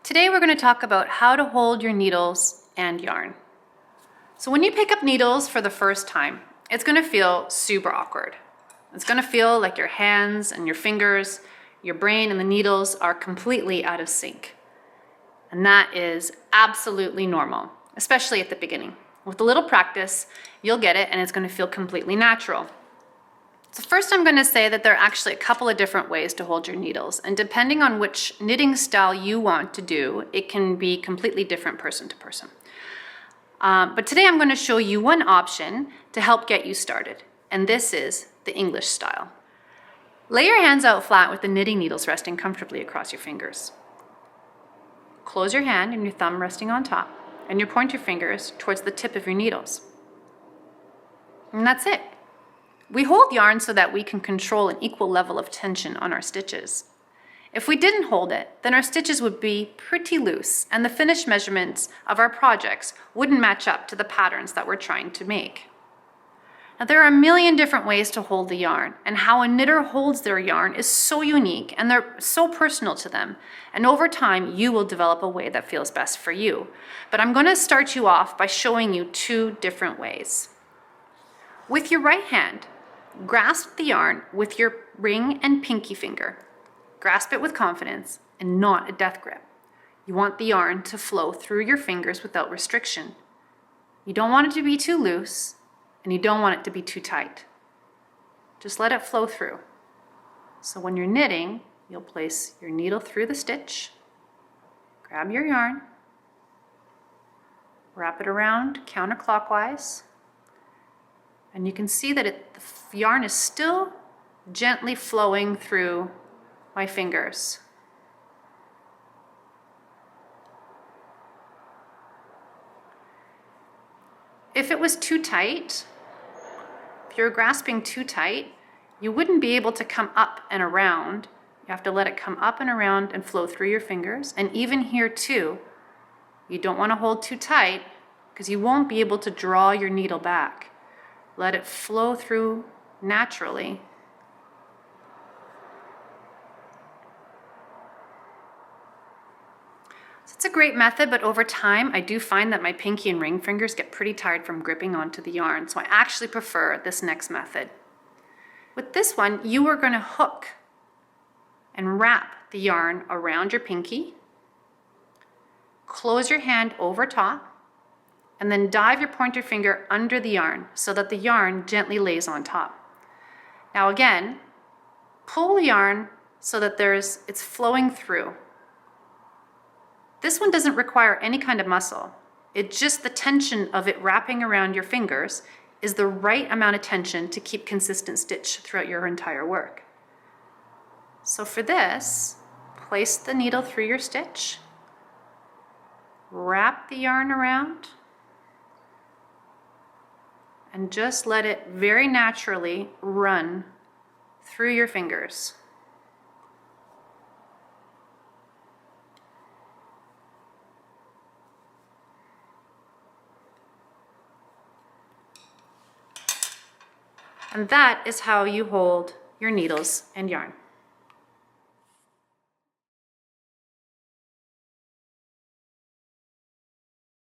Today we're going to talk about how to hold your needles and yarn. So when you pick up needles for the first time, it's going to feel super awkward. It's going to feel like your hands and your fingers, your brain and the needles are completely out of sync. And that is absolutely normal, especially at the beginning. With a little practice, you'll get it and it's going to feel completely natural. So first I'm going to say that there are actually a couple of different ways to hold your needles, and depending on which knitting style you want to do, it can be completely different person to person. But today I'm going to show you one option to help get you started, and this is the English style. Lay your hands out flat with the knitting needles resting comfortably across your fingers. Close your hand and your thumb resting on top, and you point your fingers towards the tip of your needles. And that's it. We hold yarn so that we can control an equal level of tension on our stitches. If we didn't hold it, then our stitches would be pretty loose and the finished measurements of our projects wouldn't match up to the patterns that we're trying to make. Now, there are a million different ways to hold the yarn, and how a knitter holds their yarn is so unique and they're so personal to them. And over time, you will develop a way that feels best for you. But I'm going to start you off by showing you two different ways. With your right hand, grasp the yarn with your ring and pinky finger. Grasp it with confidence and not a death grip. You want the yarn to flow through your fingers without restriction. You don't want it to be too loose and you don't want it to be too tight. Just let it flow through. So when you're knitting, you'll place your needle through the stitch, grab your yarn, wrap it around counterclockwise, and you can see that the yarn is still gently flowing through my fingers. If it was too tight, if you're grasping too tight, you wouldn't be able to come up and around. You have to let it come up and around and flow through your fingers. And even here too, you don't want to hold too tight because you won't be able to draw your needle back. Let it flow through naturally. So it's a great method, but over time I do find that my pinky and ring fingers get pretty tired from gripping onto the yarn, so I actually prefer this next method. With this one, you are going to hook and wrap the yarn around your pinky, close your hand over top, and then dive your pointer finger under the yarn so that the yarn gently lays on top. Now again, pull the yarn so that it's flowing through. This one doesn't require any kind of muscle. It's just the tension of it wrapping around your fingers is the right amount of tension to keep consistent stitch throughout your entire work. So for this, place the needle through your stitch, wrap the yarn around, and just let it very naturally run through your fingers. And that is how you hold your needles and yarn.